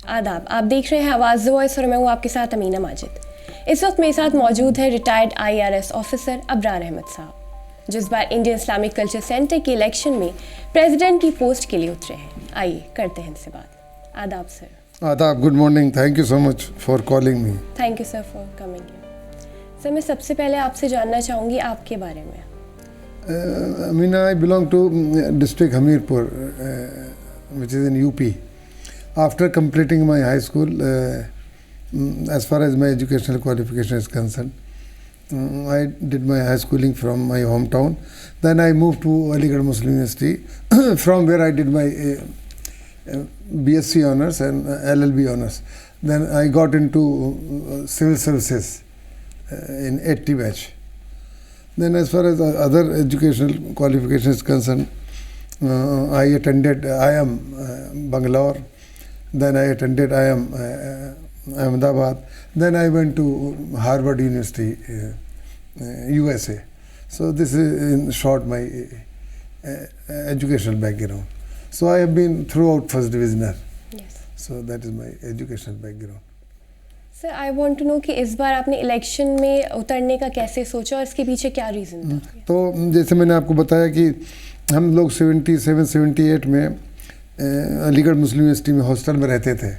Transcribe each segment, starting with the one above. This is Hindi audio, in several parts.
आदाब, आप देख रहे हैं आवाज़ वॉइस और मैं हूँ आपके साथ अमीना माजिद। इस वक्त मेरे साथ मौजूद है retired IRS officer Abrar Ahmad साहब, जो इस बार इंडियन इस्लामिक कल्चर सेंटर के इलेक्शन में प्रेसिडेंट की पोस्ट के लिए उतरे हैं। आइए करते हैं इनसे बात। आदाब सर। आदाब, good morning, thank you so much for calling me. Thank you sir for coming. Sir, मैं सबसे पहले आपसे जानना चाहूँगी आपके बारे में। Amina, I belong to district Hamirpur, which is in UP. After completing my high school, as far as my educational qualification is concerned, I did my high schooling from my hometown. Then I moved to Aligarh Muslim University, from where I did my BSc honors and LLB honors. Then I got into civil services in 80 batch. Then as far as other educational qualifications is concerned, I attended IIM Bangalore, then I attended IIM Ahmedabad, then I went to Harvard University, USA. So this is in short my educational background. So I have been throughout first divisioner. Yes. So that is my educational background. Sir, I want to know कि इस बार आपने इलेक्शन में उतरने का कैसे सोचा और इसके पीछे क्या रीज़न था? तो जैसे मैंने आपको बताया कि हम लोग 77-78 में अलीगढ़ मुस्लिम यूनिवर्सिटी में हॉस्टल में रहते थे।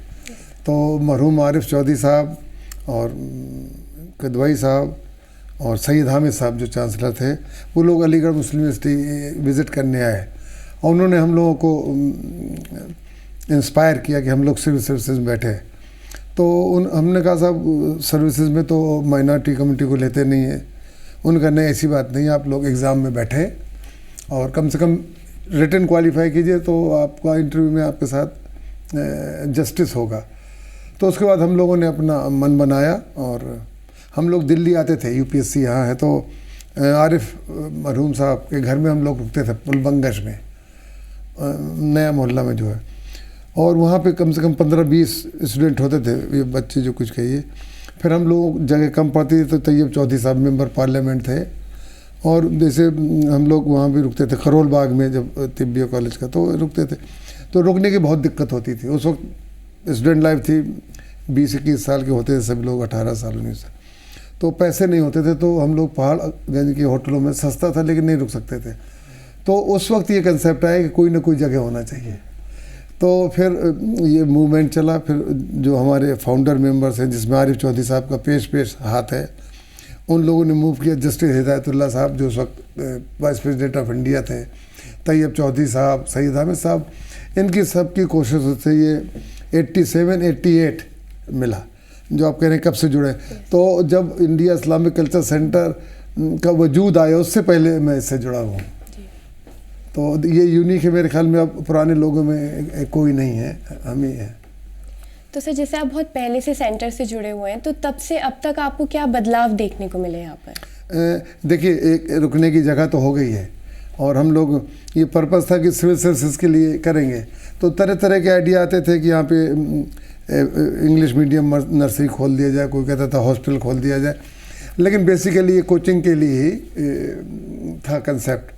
तो मरहूम आरिफ चौधरी साहब और कदवाई साहब और सैयद हामिद साहब जो चांसलर थे, वो लोग अलीगढ़ मुस्लिम यूनिवर्सिटी विज़िट करने आए और उन्होंने हम लोगों को इंस्पायर किया कि हम लोग सिविल सर्विसेज में बैठे। तो हमने कहा साहब सर्विसेज में तो माइनॉरिटी कम्युनिटी को लेते नहीं है। उनका नहीं, ऐसी बात नहीं, आप लोग एग्ज़ाम में बैठे और कम से कम रिटन क्वालिफाई कीजिए तो आपका इंटरव्यू में आपके साथ जस्टिस होगा। तो उसके बाद हम लोगों ने अपना मन बनाया और हम लोग दिल्ली आते थे, UPSC यहाँ है। तो आरिफ मरहूम साहब के घर में हम लोग रुकते थे पुलबंगश में, नया मोहल्ला में जो है, और वहाँ पे कम से कम 15-20 स्टूडेंट होते थे, ये बच्चे जो कुछ कहिए। फिर हम लोग जगह कम पड़ती थी तो तैयब चौधरी साहब मेंबर पार्लियामेंट थे और जैसे हम लोग वहाँ भी रुकते थे करोल बाग में, जब तिब्बिया कॉलेज का, तो रुकते थे। तो रुकने की बहुत दिक्कत होती थी। उस वक्त स्टूडेंट लाइफ थी, 20-21 साल के होते थे सब लोग, 18 साल 19 साल। तो पैसे नहीं होते थे, तो हम लोग पहाड़गंज के होटलों में, सस्ता था लेकिन नहीं रुक सकते थे। तो उस वक्त ये कंसेप्ट आया कि कोई ना कोई जगह होना चाहिए। तो फिर ये मूवमेंट चला। फिर जो हमारे फाउंडर मेंबर्स हैं, जिसमें आरिफ चौधरी साहब का पेश हाथ है, उन लोगों ने मूव किया। जस्टिस हिदायतुल्लाह साहब जो उस वक्त वाइस प्रेसिडेंट ऑफ इंडिया थे, तैयब चौधरी साहब, सैयद हामिद साहब, इनकी सबकी कोशिश से ये 87-88 मिला, जो आप कह रहे हैं कब से जुड़े। तो जब इंडिया इस्लामिक कल्चर सेंटर का वजूद आया, उससे पहले मैं इससे जुड़ा हूँ। तो ये यूनिक है मेरे ख्याल में, अब पुराने लोगों में कोई नहीं है, हम ही हैं। तो सर, जैसे आप बहुत पहले से सेंटर से जुड़े हुए हैं, तो तब से अब तक आपको क्या बदलाव देखने को मिले यहाँ पर? देखिए, एक रुकने की जगह तो हो गई है और हम लोग, ये पर्पस था कि सिविल सर्विसेज के लिए करेंगे, तो तरह तरह के आइडिया आते थे कि यहाँ पे इंग्लिश मीडियम नर्सरी खोल दिया जाए, कोई कहता था हॉस्टल खोल दिया जाए। लेकिन बेसिकली ये कोचिंग के लिए ही था कंसेप्ट,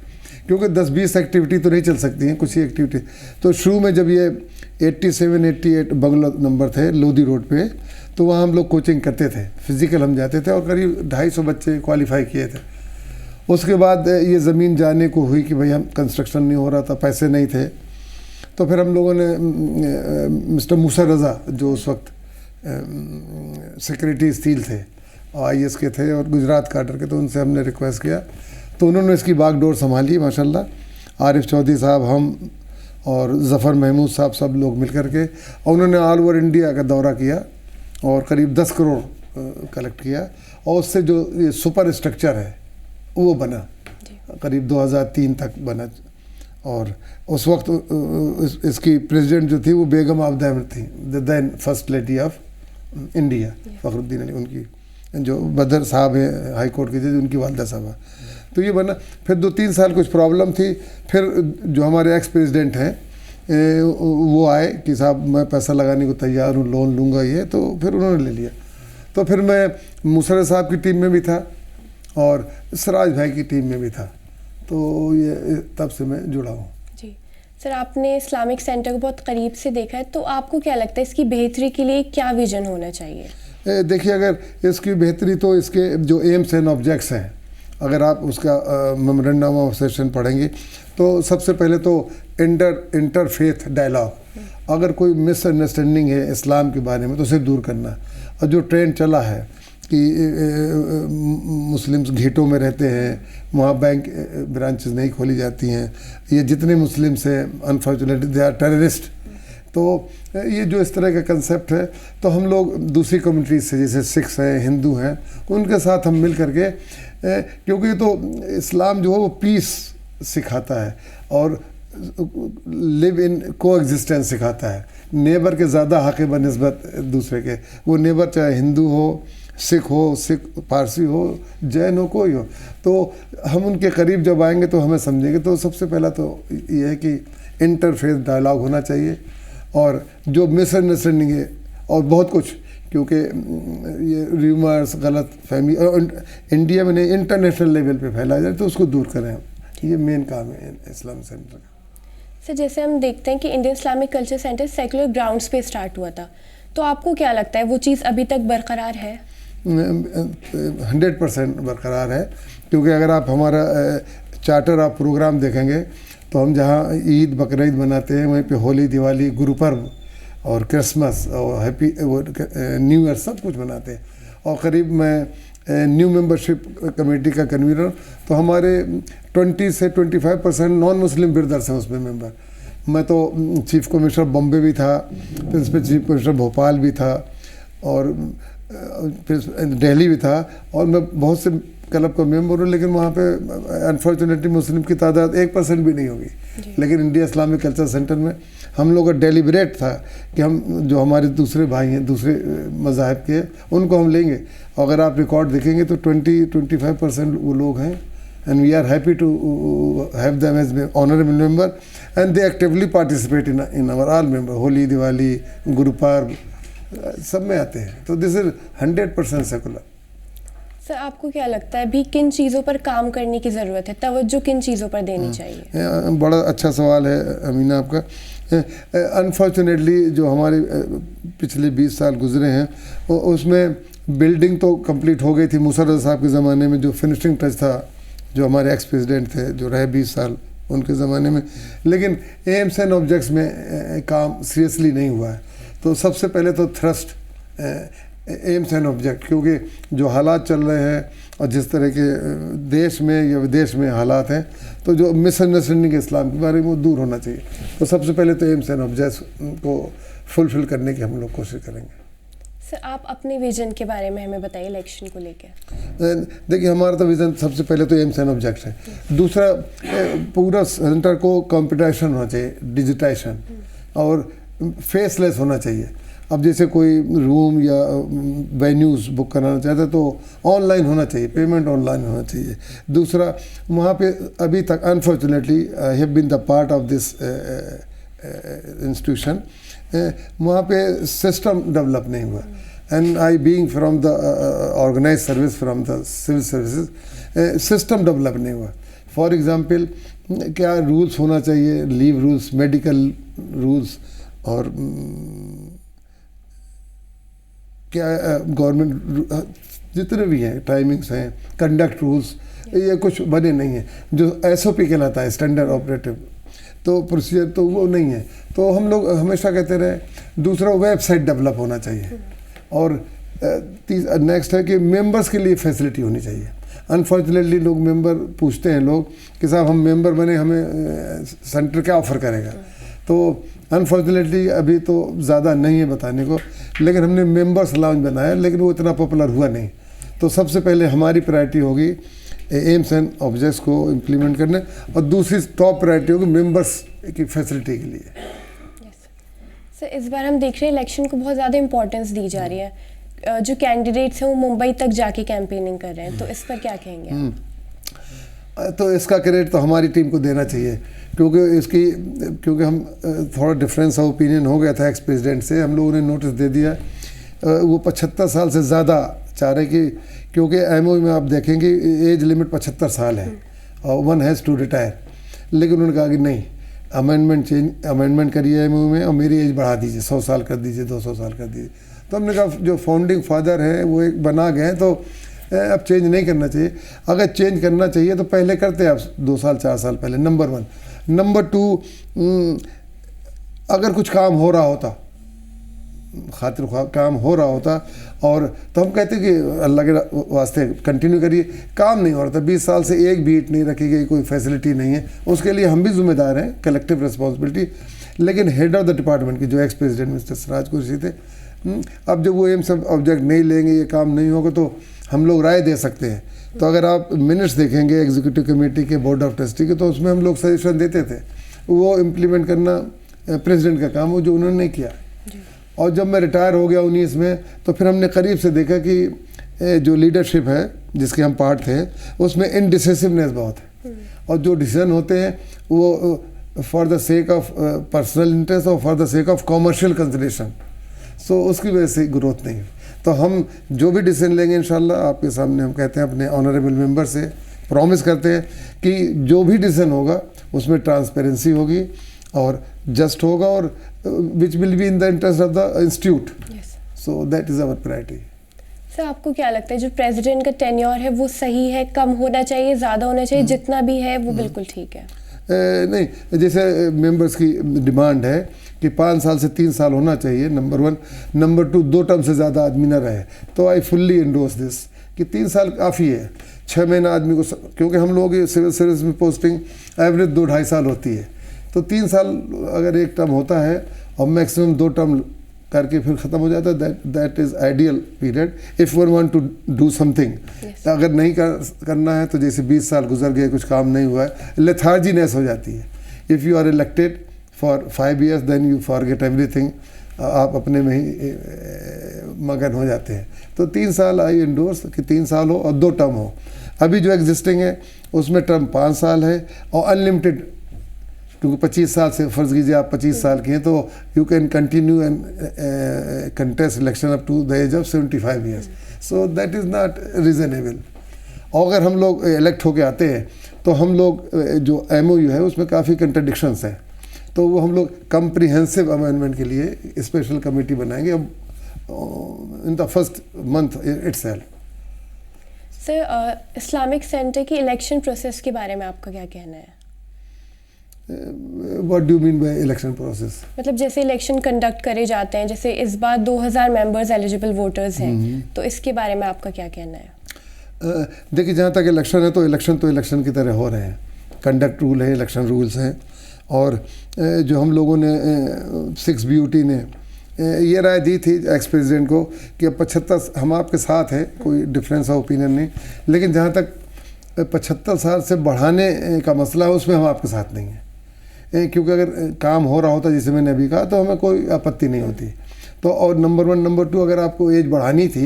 क्योंकि 10-20 एक्टिविटी तो नहीं चल सकती हैं, कुछ ही एक्टिविटी। तो शुरू में जब ये 87-88 बंगला नंबर थे लोधी रोड पे, तो वहाँ हम लोग कोचिंग करते थे, फिज़िकल हम जाते थे और करीब 250 बच्चे क्वालिफाई किए थे। उसके बाद ये ज़मीन जाने को हुई कि भाई हम कंस्ट्रक्शन नहीं हो रहा था, पैसे नहीं थे। तो फिर हम लोगों ने मिस्टर मूसा रज़ा, जो उस वक्त सेक्रेटरी स्टील थे और IAS के थे और गुजरात कार्टर के, तो उनसे हमने रिक्वेस्ट किया, तो उन्होंने इसकी बागडोर संभाली माशाल्लाह। आरिफ चौधरी साहब, हम और ज़फ़र महमूद साहब, सब लोग मिल कर के, और उन्होंने ऑल ओवर इंडिया का दौरा किया और करीब 10 करोड़ कलेक्ट किया और उससे जो ये सुपर स्ट्रक्चर है वो बना, करीब 2003 तक बना। और उस वक्त इसकी प्रेसिडेंट जो थी वो बेगम आबद अहमद थी, the then first lady of India, Fakhruddin Ali, उनकी जो बदर साहब हैं हाई कोर्ट के जज, उनकी वालदा साहब। तो ये बना। फिर 2-3 साल कुछ प्रॉब्लम थी। फिर जो हमारे एक्स प्रेसिडेंट हैं वो आए कि साहब मैं पैसा लगाने को तैयार हूँ, लोन लूँगा ये, तो फिर उन्होंने ले लिया। तो फिर मैं मुशर्रफ साहब की टीम में भी था और सिराज भाई की टीम में भी था। तो ये तब से मैं जुड़ा हूँ। जी सर, आपने इस्लामिक सेंटर को बहुत करीब से देखा है, तो आपको क्या लगता है इसकी बेहतरी के लिए क्या विजन होना चाहिए? देखिए, अगर इसकी बेहतरी तो इसके जो एम्स एंड ऑब्जेक्ट्स हैं, अगर आप उसका मेमोरेंडम ऑफ सेशन पढ़ेंगे तो सबसे पहले तो इंटरफेथ डायलॉग, अगर कोई मिसअंडरस्टैंडिंग है इस्लाम के बारे में तो उसे दूर करना। और जो ट्रेंड चला है कि मुस्लिम्स घेटों में रहते हैं, वहाँ बैंक ब्रांचेस नहीं खोली जाती हैं, ये जितने मुस्लिम्स हैं अनफॉर्चुनेटली दे आर टेररिस्ट, तो ये जो इस तरह का कंसेप्ट है, तो हम लोग दूसरी कम्युनिटीज से जैसे सिख्स हैं, हिंदू हैं, उनके साथ हम मिल करके, क्योंकि तो इस्लाम जो है वो पीस सिखाता है और लिव इन को एग्जिस्टेंस सिखाता है, नेबर के ज़्यादा हक़ बनिस्बत दूसरे के, वो नेबर चाहे हिंदू हो, सिख पारसी हो, जैन हो, कोई हो, तो हम उनके करीब जब आएंगे तो हमें समझेंगे। तो सबसे पहला तो ये है कि इंटरफेथ डायलॉग होना चाहिए, और जो मिसअंडरस्टैंडिंग है और बहुत कुछ, क्योंकि ये र्यूमर्स, गलत फहमी इंडिया में नहीं इंटरनेशनल लेवल पे फैलाया जाए, तो उसको दूर करें। ये मेन काम है इस्लामिक सेंटर का। सर, जैसे हम देखते हैं कि Indian Islamic culture centre secular grounds पे स्टार्ट हुआ था, तो आपको क्या लगता है वो चीज़ अभी तक बरकरार है? 100% बरकरार है, क्योंकि अगर आप हमारा चार्टर ऑफ प्रोग्राम देखेंगे तो हम जहाँ ईद बकरीद मनाते हैं, वहीं पे होली, दिवाली, गुरु पर्व और क्रिसमस और हैप्पी न्यू ईयर सब कुछ मनाते हैं। और करीब मैं न्यू मेंबरशिप कमेटी का कन्वीनर, तो हमारे 20 से 25% नॉन मुस्लिम ब्रदर्स हैं उसमें मेंबर। मैं तो चीफ कमिश्नर बॉम्बे भी था, प्रिंसिपल चीफ कमिश्नर भोपाल भी था, और दिल्ली भी था, और मैं बहुत से क्लब का मेंबर हूँ, लेकिन वहाँ पे अनफॉर्चुनेटली मुस्लिम की तादाद 1% भी नहीं होगी। लेकिन इंडिया इस्लामिक कल्चर सेंटर में हम लोग का डेलिब्रेट था कि हम जो हमारे दूसरे भाई हैं दूसरे मज़ाहब के, उनको हम लेंगे। अगर आप रिकॉर्ड देखेंगे तो 20-25% वो लोग हैं, and we are happy to have them as honorable member, and they actively participate in our all member, Holi, Diwali, Guru Parv सब में आते हैं। तो दिस इज 100% सेकुलर। सर, आपको क्या लगता है अभी किन चीज़ों पर काम करने की ज़रूरत है, तवज्जो किन चीज़ों पर देनी चाहिए? बड़ा अच्छा सवाल है अमीना आपका। अनफॉर्चुनेटली जो हमारे पिछले 20 साल गुजरे हैं, उसमें बिल्डिंग तो कंप्लीट हो गई थी मुशर्रफ साहब के ज़माने में, जो फिनिशिंग टच था, जो हमारे एक्स प्रेसिडेंट थे जो रहे 20 साल उनके ज़माने में, लेकिन एम्स एंड ऑब्जेक्ट्स में काम सीरियसली नहीं हुआ है। तो सबसे पहले तो थ्रस्ट एम्स एंड ऑब्जेक्ट, क्योंकि जो हालात चल रहे हैं और जिस तरह के देश में या विदेश में हालात हैं, तो जो मिसअंडरस्टैंडिंग इस्लाम के बारे में वो दूर होना चाहिए। तो सबसे पहले तो एम्स एंड ऑब्जेक्ट्स को फुलफिल करने की हम लोग कोशिश करेंगे। सर, आप अपने विजन के बारे में हमें बताइए इलेक्शन को लेकर। देखिए, हमारा तो विजन सबसे पहले तो एम्स एंड ऑब्जेक्ट्स है। दूसरा, पूरा सेंटर को कंप्यूटराइजेशन होना चाहिए, डिजिटाइजेशन, और फेसलेस होना चाहिए। अब जैसे कोई रूम या वेन्यूज़ बुक कराना चाहता है तो ऑनलाइन होना चाहिए, पेमेंट ऑनलाइन होना चाहिए। दूसरा, वहाँ पे अभी तक unfortunately I have been the part of this institution, वहाँ पे सिस्टम डेवलप नहीं हुआ, and I being from the organise service from the civil services, system develop नहीं हुआ। फॉर एग्जांपल, क्या रूल्स होना चाहिए, लीव रूल्स, मेडिकल रूल्स, और क्या गवर्नमेंट जितने भी हैं टाइमिंग्स हैं, कंडक्ट रूल्स, ये कुछ बने नहीं हैं। जो SOP कहलाता है, स्टैंडर्ड ऑपरेटिव तो प्रोसीजर, तो वो नहीं है। तो हम लोग हमेशा कहते रहे। दूसरा, वेबसाइट डेवलप होना चाहिए, और नेक्स्ट है कि मेंबर्स के लिए फैसिलिटी होनी चाहिए। अनफॉर्चुनेटली लोग मेंबर पूछते हैं लोग कि साहब हम मेंबर बने, हमें सेंटर क्या ऑफ़र करेगा। तो अनफॉर्चुनेटली अभी तो ज़्यादा नहीं है बताने को, लेकिन हमने मेंबर्स लाउंज बनाया, लेकिन वो इतना पॉपुलर हुआ नहीं। तो सबसे पहले हमारी प्रायोरिटी होगी एम्स एंड ऑब्जेक्ट्स को इम्प्लीमेंट करने, और दूसरी टॉप प्रायोरिटी होगी मेंबर्स की फैसिलिटी के लिए। सर, इस बार हम देख रहे हैं इलेक्शन को बहुत ज़्यादा इंपॉर्टेंस दी जा रही है, जो कैंडिडेट्स हैं वो मुंबई तक जाके कैंपेनिंग कर रहे हैं, तो इस पर क्या कहेंगे? तो इसका क्रेडिट तो हमारी टीम को देना चाहिए, क्योंकि हम थोड़ा डिफरेंस ऑफ ओपिनियन हो गया था एक्स प्रेसिडेंट से, हम लोगों ने नोटिस दे दिया। वो 75 साल से ज़्यादा चाह रहे कि, क्योंकि MOU में आप देखेंगे एज लिमिट 75 साल है और वन हैज़ टू रिटायर, लेकिन उन्होंने कहा कि नहीं, अमेंडमेंट करिए एमओयू में और मेरी एज बढ़ा दीजिए, 100 साल कर दीजिए, 200 साल कर दीजिए। तो हमने कहा जो फाउंडिंग फादर हैं वो एक बना गए हैं, तो अब चेंज नहीं करना चाहिए। अगर चेंज करना चाहिए तो पहले करते आप 2 साल 4 साल पहले, नंबर 1। नंबर 2, अगर कुछ काम हो रहा होता, खातिर काम हो रहा होता, और तो हम कहते कि अल्लाह के वास्ते कंटिन्यू करिए। काम नहीं हो रहा था, 20 साल से एक भी ईंट नहीं रखी गई, कोई फैसिलिटी नहीं है, उसके लिए हम भी जिम्मेदार हैं, कलेक्टिव रिस्पॉन्सिबिलिटी। लेकिन हेड ऑफ द डिपार्टमेंट की जो ex president mister Siraj Qureshi थे, अब जब वो एम सब ऑब्जेक्ट नहीं लेंगे, ये काम नहीं होगा, तो हम लोग राय दे सकते हैं। तो अगर आप मिनट्स देखेंगे एग्जीक्यूटिव कमेटी के, बोर्ड ऑफ ट्रस्टी के, तो उसमें हम लोग सजेशन देते थे, वो इम्प्लीमेंट करना प्रेसिडेंट का काम हो, जो उन्होंने नहीं किया। और जब मैं रिटायर हो गया 19 में, तो फिर हमने करीब से देखा कि जो लीडरशिप है जिसके हम पार्ट थे, उसमें इनडिसिसिवनेस बहुत है, और जो डिसीजन होते हैं वो for the sake of personal interest और for the sake of commercial consideration, so उसकी वजह से ग्रोथ नहीं है। तो हम जो भी डिसीजन लेंगे इंशाल्लाह आपके सामने हम कहते हैं, अपने ऑनरेबल मेंबर से प्रॉमिस करते हैं कि जो भी डिसीजन होगा उसमें ट्रांसपेरेंसी होगी और जस्ट होगा, और which will be in the interest of the institute. So that is our priority. Sir, आपको क्या लगता है जो प्रेसिडेंट का टेन्योर है वो सही है, कम होना चाहिए, ज़्यादा होना चाहिए, जितना भी है वो बिल्कुल ठीक है? नहीं, जैसे मेंबर्स की डिमांड है कि 5 साल से 3 साल होना चाहिए, नंबर 1। नंबर 2, 2 टर्म से ज़्यादा आदमी ना रहे, तो आई फुल्ली एंडोर्स दिस कि 3 साल काफ़ी है। 6 महीना आदमी को, क्योंकि हम लोग सिविल सर्विस में पोस्टिंग एवरेज 2-2.5 साल होती है, तो 3 साल अगर एक टर्म होता है और मैक्सिमम 2 टर्म करके फिर ख़त्म हो जाता है, that is ideal period if one want to do something. अगर नहीं करना है तो जैसे 20 साल गुजर गए, कुछ काम नहीं हुआ है, लेथार्जीनेस हो जाती है। If you are elected for 5 years then you forget everything, आप अपने में ही मगन हो जाते हैं। तो 3 साल आई एंडोर्स कि 3 साल हो और 2 टर्म हो। अभी जो एग्जिस्टिंग है उसमें टर्म 5 साल है और अनलिमिटेड, क्योंकि 25 साल से फ़र्ज़ कीजिए आप 25 साल की हैं, तो you can continue and contest election up to the age of 75 years। So that is not reasonable. और अगर हम लोग इलेक्ट होके आते हैं तो हम लोग जो MOU है उसमें काफ़ी कंट्रडिक्शंस हैं, तो वो हम लोग कम्प्रिहेंसिव अमेंडमेंट के लिए स्पेशल कमेटी बनाएंगे अब in the first month itself. Sir, Islamic centre की इलेक्शन प्रोसेस के बारे में आपका क्या कहना है? What do you mean by election process? मतलब जैसे इलेक्शन कंडक्ट करे जाते हैं, जैसे इस बार 2000 मेंबर्स एलिजिबल वोटर्स हैं, तो इसके बारे में आपका क्या कहना है? देखिए, जहाँ तक इलेक्शन है तो इलेक्शन की तरह हो रहे हैं, कंडक्ट रूल है, इलेक्शन रूल्स हैं, और जो हम लोगों ने 6 BUT ने ये राय दी थी एक्स प्रेसिडेंट को कि अब 75 हम आपके साथ हैं, कोई डिफरेंस ऑफ ओपिनियन नहीं, लेकिन जहाँ तक 75 साल से बढ़ाने का मसला है उसमें हम आपके साथ नहीं हैं, क्योंकि अगर काम हो रहा होता जैसे मैंने अभी कहा तो हमें कोई आपत्ति नहीं होती। तो और नंबर 1, नंबर 2, अगर आपको एज बढ़ानी थी,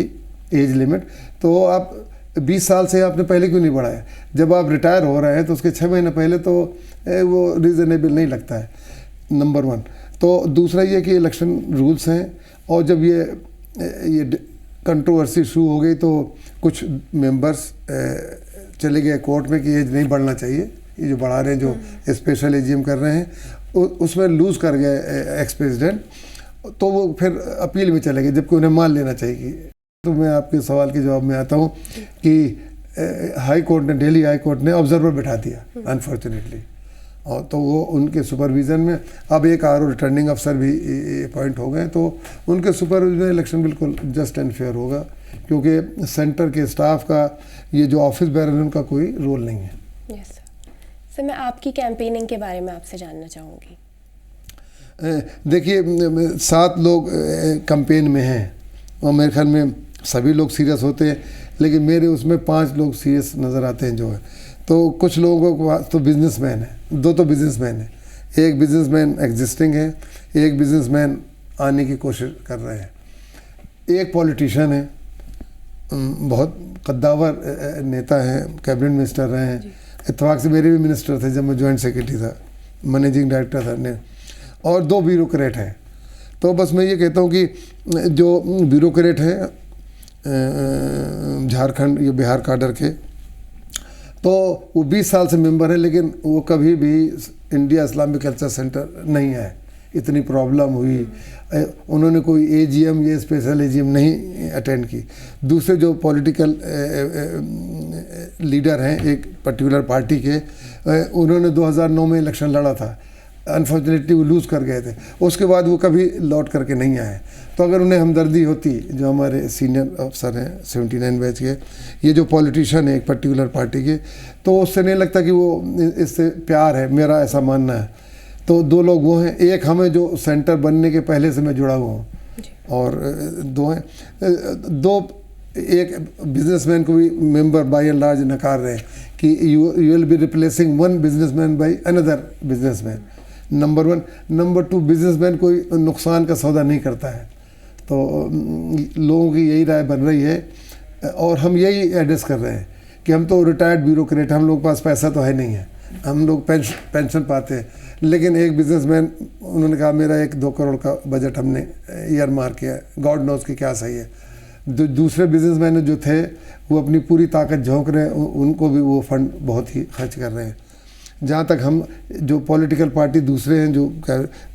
एज लिमिट, तो आप 20 साल से आपने पहले क्यों नहीं बढ़ाया? जब आप रिटायर हो रहे हैं तो उसके 6 महीने पहले तो वो रीज़नेबल नहीं लगता है, नंबर 1। तो दूसरा ये कि इलेक्शन रूल्स हैं, और जब ये कंट्रोवर्सी शुरू हो गई तो कुछ मेंबर्स चले गए कोर्ट में कि एज नहीं बढ़ना चाहिए, ये जो बढ़ा रहे हैं, जो स्पेशल एजीएम कर रहे हैं, उसमें लूज़ कर गए एक्स प्रेसिडेंट, तो वो फिर अपील में चले गए, जबकि उन्हें मान लेना चाहिए। तो मैं आपके सवाल के जवाब में आता हूँ कि हाई कोर्ट ने, दिल्ली हाई कोर्ट ने ऑब्जर्वर बैठा दिया अनफॉर्चुनेटली, और तो वो उनके सुपरविज़न में अब एक RO रिटर्निंग अफसर भी अपॉइंट हो गए, तो उनके सुपरविजन में इलेक्शन बिल्कुल जस्ट एंड फेयर होगा, क्योंकि सेंटर के स्टाफ का ये जो ऑफिस बेरर है उनका कोई रोल नहीं है। यस सर, मैं आपकी कैंपेनिंग के बारे में आपसे जानना चाहूँगी। देखिए, 7 लोग कैंपेन में हैं और मेरे ख्याल में सभी लोग सीरियस होते हैं, लेकिन मेरे उसमें 5 लोग सीरियस नज़र आते हैं जो है। तो कुछ लोगों के पास तो बिजनेसमैन है, 2 तो बिजनेसमैन है, एक बिजनेसमैन एग्जिस्टिंग है, एक बिजनेसमैन आने की कोशिश कर रहे हैं, एक पॉलिटिशियन है, बहुत कद्दावर नेता है, कैबिनेट मिनिस्टर रहे हैं, इत्तेफाक से मेरे भी मिनिस्टर थे जब मैं जॉइंट सेक्रेटरी था, मैनेजिंग डायरेक्टर था ने, और 2 ब्यूरोक्रेट हैं। तो बस मैं ये कहता हूँ कि जो ब्यूरोक्रेट हैं झारखंड या बिहार काडर के, तो वो 20 साल से मेंबर है, लेकिन वो कभी भी इंडिया इस्लामिक कल्चर सेंटर नहीं आए। इतनी प्रॉब्लम हुई, उन्होंने कोई एजीएम ये स्पेशल एजीएम नहीं अटेंड की। दूसरे जो पॉलिटिकल लीडर हैं एक पर्टिकुलर पार्टी के, उन्होंने 2009 में इलेक्शन लड़ा था, अनफॉर्चुनेटली वो लूज़ कर गए थे। उसके बाद वो कभी लौट करके नहीं आए। तो अगर उन्हें हमदर्दी होती, जो हमारे सीनियर अफसर हैं 79 बैच के, ये जो पॉलिटिशियन है एक पर्टिकुलर पार्टी के, तो उससे नहीं लगता कि वो इससे प्यार है, मेरा ऐसा मानना है। तो दो लोग वो हैं, एक हमें जो सेंटर बनने के पहले से मैं जुड़ा हुआ हूँ, और दो हैं, दो एक बिजनेसमैन को भी मेंबर बाय एंड लार्ज नकार रहे हैं कि you will be replacing one businessman by another businessman, number 1। Number 2, businessman कोई नुकसान का सौदा नहीं करता है। तो लोगों की यही राय बन रही है, और हम यही एड्रेस कर रहे हैं कि हम तो रिटायर्ड ब्यूरोक्रेट, हम लोग के पास पैसा तो है नहीं है, हम लोग पेंशन पाते हैं। लेकिन एक बिजनेसमैन, उन्होंने कहा मेरा 1-2 करोड़ का बजट हमने ईयर मार किया, गॉड नोज की क्या सही है। दूसरे बिजनेसमैन जो थे वो अपनी पूरी ताकत झोंक रहे हैं, उनको भी वो फंड बहुत ही खर्च कर रहे हैं। जहाँ तक हम जो पॉलिटिकल पार्टी दूसरे हैं, जो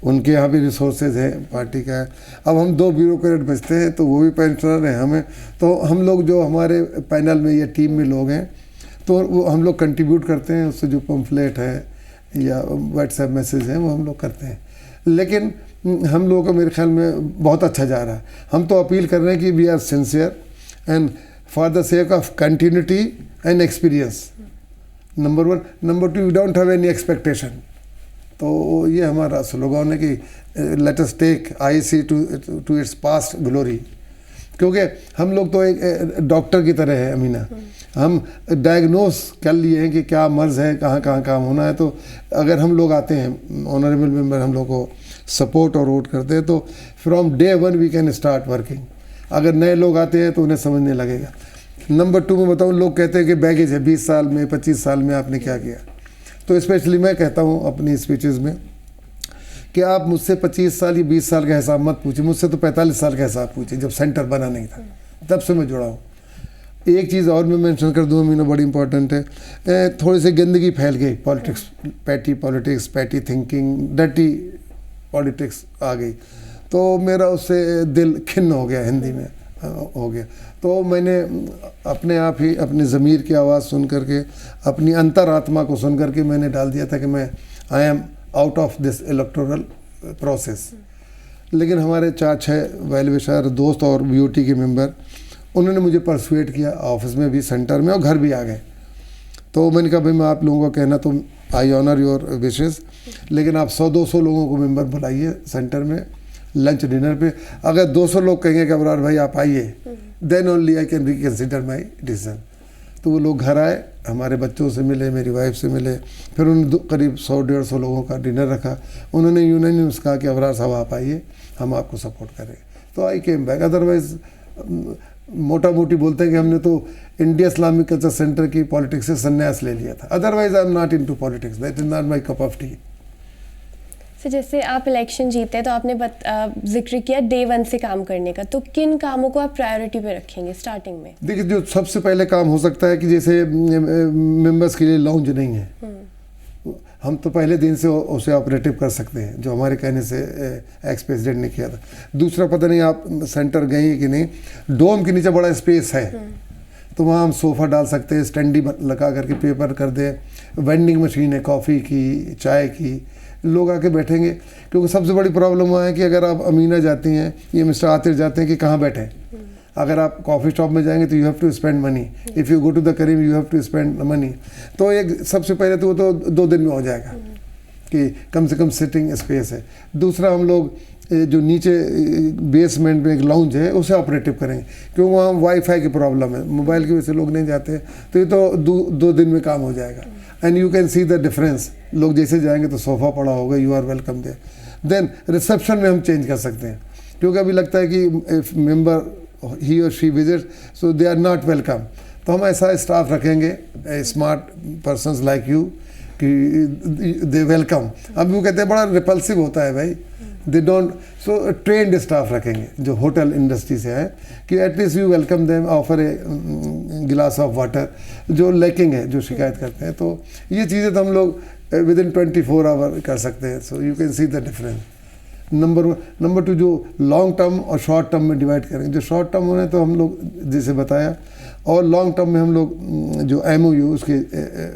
उनके यहाँ भी रिसोर्सेज हैं पार्टी का है। अब हम 2 ब्यूरोक्रेट बचते हैं, तो वो भी पेंशनर हैं हमें। तो हम लोग जो हमारे पैनल में या टीम में लोग हैं, तो वो हम लोग कंट्रीब्यूट करते हैं, उससे जो पम्फलेट है या व्हाट्सएप मैसेज हैं वो हम लोग करते हैं। लेकिन हम लोगों को मेरे ख्याल में बहुत अच्छा जा रहा है। हम तो अपील कर रहे हैं कि we are sincere and for the sake of continuity and experience, number 1। Number 2, we don't have any expectation. तो ये हमारा स्लोगन है कि let us take IC to its past glory. क्योंकि हम लोग तो एक डॉक्टर की तरह है अमीना, हम डायग्नोस कर लिए हैं कि क्या मर्ज़ है, कहाँ कहाँ काम होना है। तो अगर हम लोग आते हैं, ऑनरेबल मेंबर हम लोग को सपोर्ट और वोट करते हैं, तो from day 1 we can start working. अगर नए लोग आते हैं तो उन्हें समझने लगेगा। नंबर 2 में बताऊँ, लोग कहते हैं कि बैगेज है, 20 साल में 25 साल में आपने क्या किया। तो स्पेशली मैं कहता हूँ अपनी स्पीचेज़ में कि आप मुझसे 25 साल या 20 साल का हिसाब मत पूछिए, मुझसे तो 45 साल का हिसाब पूछिए, जब सेंटर बना नहीं था तब से मैं जुड़ा हूँ। एक चीज़ और मैं मेंशन कर दूँ मीना, बड़ी इंपॉर्टेंट है, थोड़ी सी गंदगी फैल गई, politics, politics, petty thinking, dirty politics आ गई। तो मेरा उससे दिल खिन्न हो गया, हिंदी में हो गया। तो मैंने अपने आप ही अपनी ज़मीर की आवाज़ सुन करके, अपनी अंतरात्मा को सुन करके मैंने डाल दिया था कि मैं I am out of this electoral process. लेकिन हमारे 4-6 वेल विशर दोस्त और बीओटी के मेंबर, उन्होंने मुझे परसुएट किया, ऑफिस में भी, सेंटर में, और घर भी आ गए। तो मैंने कहा भाई मैं आप लोगों का कहना तो आई ऑनर योर विशेस, लेकिन आप 100-200 लोगों को मेंबर बुलाइए सेंटर में लंच डिनर पे। अगर 200 लोग कहेंगे कि अबरार भाई आप आइए, then only I can reconsider my decision. तो वो लोग घर आए, हमारे बच्चों से मिले, मेरी वाइफ से मिले, फिर उन्होंने करीब 100-150 लोगों का डिनर रखा। उन्होंने यूनानिमस कहा कि अबरार साहब आप आइए, हम आपको सपोर्ट करेंगे। तो आई केम बैक। अदरवाइज मोटा मोटी बोलते हैं कि हमने तो इंडिया इस्लामिक कल्चर सेंटर की पॉलिटिक्स से संन्यास ले लिया था। Otherwise I am not into politics, that is not my cup of T. तो जैसे आप इलेक्शन जीते तो आपने जिक्र किया डे 1 से काम करने का, तो किन कामों को आप प्रायोरिटी पे रखेंगे स्टार्टिंग में? देखिए, जो सबसे पहले काम हो सकता है कि जैसे मेंबर्स के लिए लाउंज नहीं है, हम तो पहले दिन से उसे ऑपरेटिव कर सकते हैं, जो हमारे कहने से एक्स प्रेसिडेंट ने किया था। दूसरा, पता नहीं आप सेंटर गए कि नहीं, डोम के नीचे बड़ा स्पेस है, तो वहाँ हम सोफ़ा डाल सकते हैं, स्टैंडी लगा करके पेपर कर दें, वेंडिंग मशीन है कॉफ़ी की, चाय की, लोग आके बैठेंगे। क्योंकि सबसे बड़ी प्रॉब्लम वहाँ है कि अगर आप अमीना जाती हैं, ये मिस्टर आतिर जाते हैं कि कहाँ बैठें। अगर आप कॉफ़ी शॉप में जाएंगे तो you have to spend money, if you go to the Karim you have to spend money. तो एक सबसे पहले तो वो तो 2 दिन में हो जाएगा कि कम से कम सिटिंग स्पेस है। दूसरा, हम लोग जो नीचे बेसमेंट में एक लाउंज है उसे ऑपरेटिव करेंगे, क्योंकि वहाँ वाईफाई की प्रॉब्लम है, मोबाइल की वजह से लोग नहीं जाते, तो ये तो 2 दिन में काम हो जाएगा। And you can see the difference, लोग जैसे जाएंगे तो सोफ़ा पड़ा होगा, you are welcome there. Then reception में हम चेंज कर सकते हैं, क्योंकि अभी लगता है कि इफ मेंबर ही और she visit so they are not welcome, तो हम ऐसा स्टाफ रखेंगे, स्मार्ट पर्सन्स लाइक यू, कि दे वेलकम। अब वो कहते हैं बड़ा रिपल्सिव होता है भाई, they don't, so trained staff रखेंगे जो होटल इंडस्ट्री से है कि at least you welcome them, offer a glass of water, जो लैकिंग है, जो शिकायत करते हैं। तो ये चीज़ें तो हम लोग विद इन 24 आवर कर सकते हैं। So you can see the difference. Number 2, जो लॉन्ग टर्म और शॉर्ट टर्म में डिवाइड करेंगे। जो शॉर्ट टर्म होने तो हम लोग जैसे बताया, और लॉन्ग टर्म में हम लोग जो MOU उसके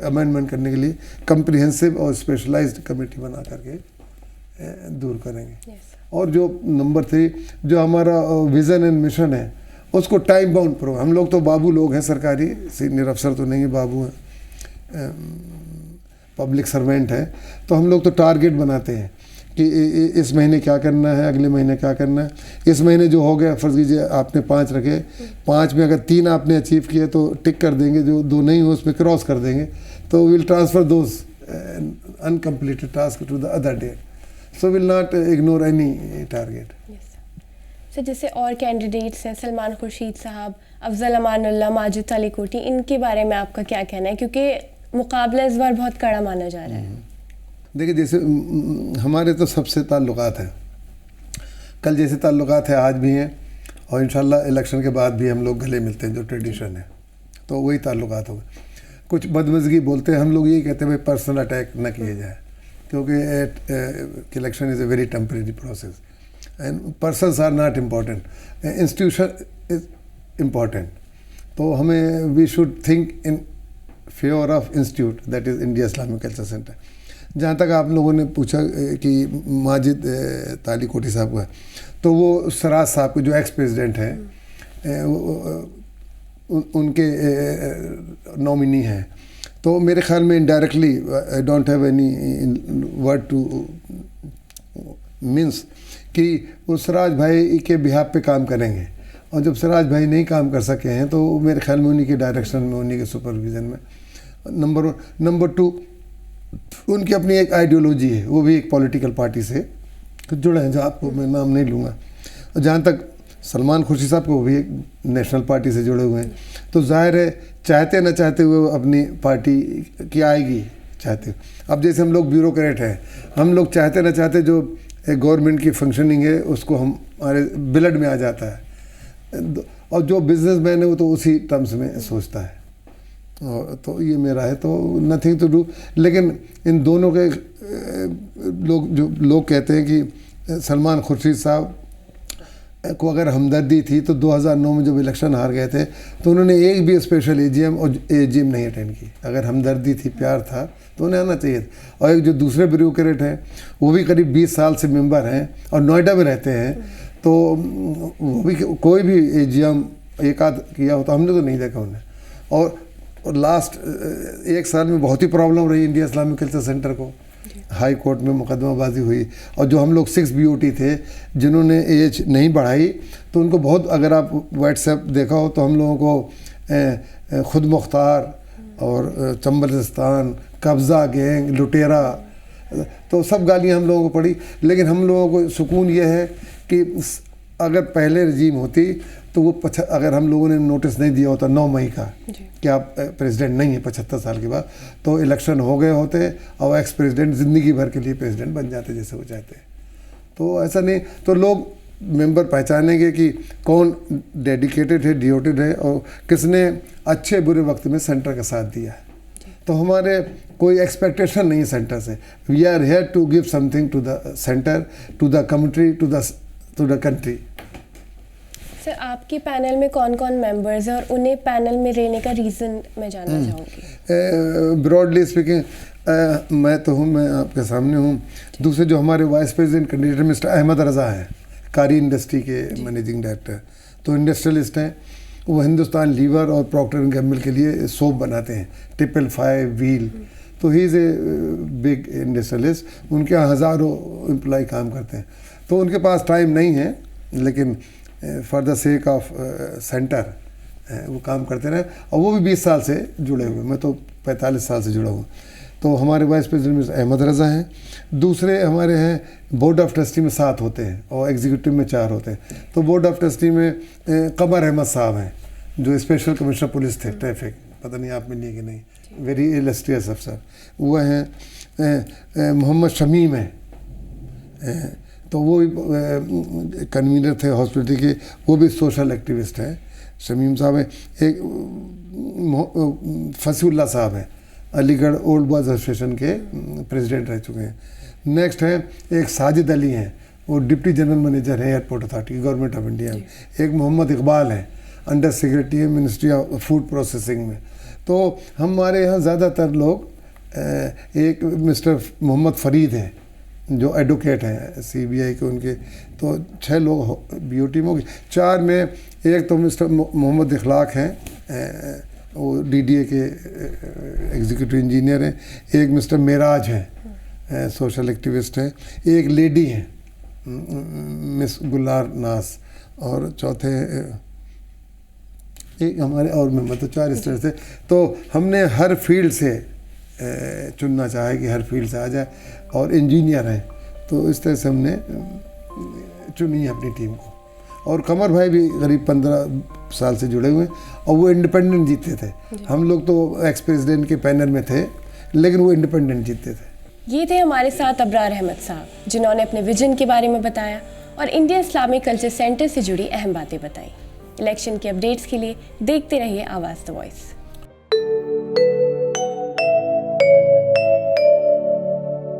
अमेंडमेंट करने के लिए कंप्रिहेंसिव और स्पेशलाइज्ड कमेटी बना करके दूर करेंगे। और जो नंबर 3, जो हमारा विज़न एंड मिशन है उसको टाइम बाउंड प्रोग्राम। हम लोग तो बाबू लोग हैं, सरकारी सीनियर अफसर तो नहीं है, बाबू हैं, पब्लिक सर्वेंट है। तो हम लोग तो टारगेट बनाते हैं कि इस महीने क्या करना है, अगले महीने क्या करना है। इस महीने जो हो गया, फर्ज कीजिए आपने 5 रखे, 5 में अगर 3 आपने अचीव किए तो टिक कर देंगे, जो 2 नहीं हो उसमें क्रॉस कर देंगे। तो will transfer those uncompleted task to the other date, so will not ignore any target. Sir जैसे और कैंडिडेट्स हैं, सलमान खुर्शीद साहब, अफजल अमानुल्लाह, माजिद तालिकोटी, इनके बारे में आपका क्या कहना है, क्योंकि मुकाबला इस बार बहुत कड़ा माना जा रहा है? देखिए, जैसे हमारे तो सबसे ताल्लुकात हैं, कल जैसे ताल्लुकात है आज भी हैं, और इंशाल्लाह इलेक्शन के बाद भी हम लोग गले मिलते हैं, जो ट्रेडिशन है, तो वही ताल्लुकात हो गए। कुछ बदमज़गी बोलते हैं, हम लोग यही कहते हैं भाई पर्सनल अटैक न किए जाए, क्योंकि election is a very temporary process and persons are not important, institution is important. तो हमें we should think in favour of institute, that is India Islamic culture centre. जहाँ तक आप लोगों ने पूछा कि माजिद तालिकोटी साहब का, तो वो सराज साहब के जो एक्स प्रेसिडेंट हैं, उनके नॉमिनी हैं। तो मेरे ख्याल में indirectly, I don't have any word two means, कि वो सराज भाई के बिहाफ पे काम करेंगे, और जब सराज भाई नहीं काम कर सके हैं तो मेरे ख्याल में उन्हीं के डायरेक्शन में, उन्हीं के सुपरविज़न में। नंबर 2, उनकी अपनी एक आइडियोलॉजी है, वो भी एक पॉलिटिकल पार्टी से जुड़े हैं, जो आपको मैं नाम नहीं लूँगा। और जहाँ तक सलमान खुर्शीद साहब को, वो भी एक नेशनल पार्टी से जुड़े हुए हैं। तो जाहिर है चाहते न चाहते हुए अपनी पार्टी की आएगी, चाहते। अब जैसे हम लोग ब्यूरोक्रेट हैं, हम लोग चाहते न चाहते जो गवर्नमेंट की फंक्शनिंग है उसको हमारे ब्लड में आ जाता है, और जो बिजनेसमैन है वो तो उसी टर्म्स में सोचता है। तो ये मेरा है, तो नथिंग टू डू। लेकिन इन दोनों के लोग कहते हैं कि सलमान खुर्शीद साहब को अगर हमदर्दी थी तो 2009 में जब इलेक्शन हार गए थे तो उन्होंने एक भी स्पेशल AGM और AGM नहीं अटेंड की। अगर हमदर्दी थी, प्यार था, तो उन्हें आना चाहिए था। और एक जो दूसरे ब्यूरोक्रेट हैं, वो भी करीब 20 साल से मेंबर हैं और नोएडा में रहते हैं, तो वो भी कोई भी AGM एक आध किया हो तो हमने तो नहीं देखा उन्हें। और लास्ट 1 साल में बहुत ही प्रॉब्लम रही इंडिया इस्लामिक कल्चर सेंटर को, हाई कोर्ट में मुकदमाबाजी हुई। और जो हम लोग 6 BOT थे जिन्होंने एज नहीं बढ़ाई, तो उनको बहुत, अगर आप व्हाट्सएप देखा हो तो हम लोगों को खुद मुख्तार और चंबलिस्तान, कब्ज़ा गैंग, लुटेरा, तो सब गालियाँ हम लोगों को पड़ी। लेकिन हम लोगों को सुकून ये है कि अगर पहले रजीम होती तो वो अगर हम लोगों ने नोटिस नहीं दिया होता 9 मई का कि आप प्रेसिडेंट नहीं है 75 साल के बाद, तो इलेक्शन हो गए होते और एक्स प्रेसिडेंट ज़िंदगी भर के लिए प्रेसिडेंट बन जाते जैसे वो चाहते हैं। तो ऐसा नहीं, तो लोग मेंबर पहचानेंगे कि कौन डेडिकेटेड है, डिवोटेड है, और किसने अच्छे बुरे वक्त में सेंटर का साथ दिया है। तो हमारे कोई एक्सपेक्टेशन नहीं है सेंटर से। We are here to give something to the centre, to the community, to the country. Sir आपके पैनल में कौन कौन मेंबर्स हैं और उन्हें पैनल में रहने का रीज़न मैं जानना चाहूँगी। ब्रॉडली स्पीकिंग, मैं तो हूँ, मैं आपके सामने हूँ। दूसरे जो हमारे vice president candidate mister Ahmad Raza हैं, कारी इंडस्ट्री के मैनेजिंग डायरेक्टर, तो इंडस्ट्रियलिस्ट हैं। वो हिंदुस्तान लीवर और प्रॉक्टर एंड गैम्बल के लिए सोप बनाते हैं, 555 व्हील। तो he is a big industrialist. उनके यहाँ हज़ारों एम्प्लॉय काम करते हैं। तो उनके पास टाइम नहीं है, लेकिन for the sake of centre वो काम करते रहे, और वो भी 20 साल से जुड़े हुए। मैं तो 45 साल से जुड़ा हूँ। तो हमारे vice president mister Ahmad Raza हैं। दूसरे हमारे हैं बोर्ड ऑफ ट्रस्टी में 7 होते हैं और एग्जीक्यूटिव में 4 होते हैं। तो बोर्ड ऑफ ट्रस्टी में कमर अहमद साहब हैं, जो स्पेशल कमिश्नर पुलिस थे ट्रैफिक, पता नहीं आप मिलिए कि नहीं, वेरी इलस्ट्रियस अफसर वो हैं। मोहम्मद शमीम हैं, तो वो भी कन्वीनर थे हॉस्पिटल के, वो भी सोशल एक्टिविस्ट हैं। शमीम साहब हैं, एक फसीउल्लाह साहब हैं, अलीगढ़ ओल्ड बॉयज़ एसोसिएशन के प्रेसिडेंट रह चुके हैं। नेक्स्ट हैं एक साजिद अली हैं, वो डिप्टी जनरल मैनेजर हैं airport authority government of India में। एक मोहम्मद इकबाल हैं, अंडर सेक्रेटरी है मिनिस्ट्री ऑफ फूड प्रोसेसिंग में। तो हमारे यहाँ ज़्यादातर लोग, एक मिस्टर मोहम्मद फरीद हैं जो एडवोकेट हैं CBI के, उनके तो 6 लोग BOT में होगी। 4 में एक तो मिस्टर मोहम्मद इखलाक हैं, वो DDA के एग्जीक्यूटिव इंजीनियर हैं। एक मिस्टर मेराज हैं, सोशल एक्टिविस्ट हैं। एक लेडी हैं मिस गुलनार नास, और चौथे एक हमारे और मेंबर, तो 4 इस तरह से। तो हमने हर फील्ड से चुनना चाहे कि हर फील्ड से आ जाए, और इंजीनियर हैं, तो इस तरह से हमने चुनी है अपनी टीम को। और कमर भाई भी करीब 15 साल से जुड़े हुए हैं, और वो इंडिपेंडेंट जीतते थे। हम लोग तो एक्स प्रेसिडेंट के पैनल में थे, लेकिन वो इंडिपेंडेंट जीतते थे। ये थे हमारे साथ अबरार अहमद साहब, जिन्होंने अपने विजन के बारे में बताया और इंडियन इस्लामिक कल्चर सेंटर से जुड़ी अहम बातें बताई। इलेक्शन के अपडेट्स के लिए देखते रहिए आवाज़ द वॉइस।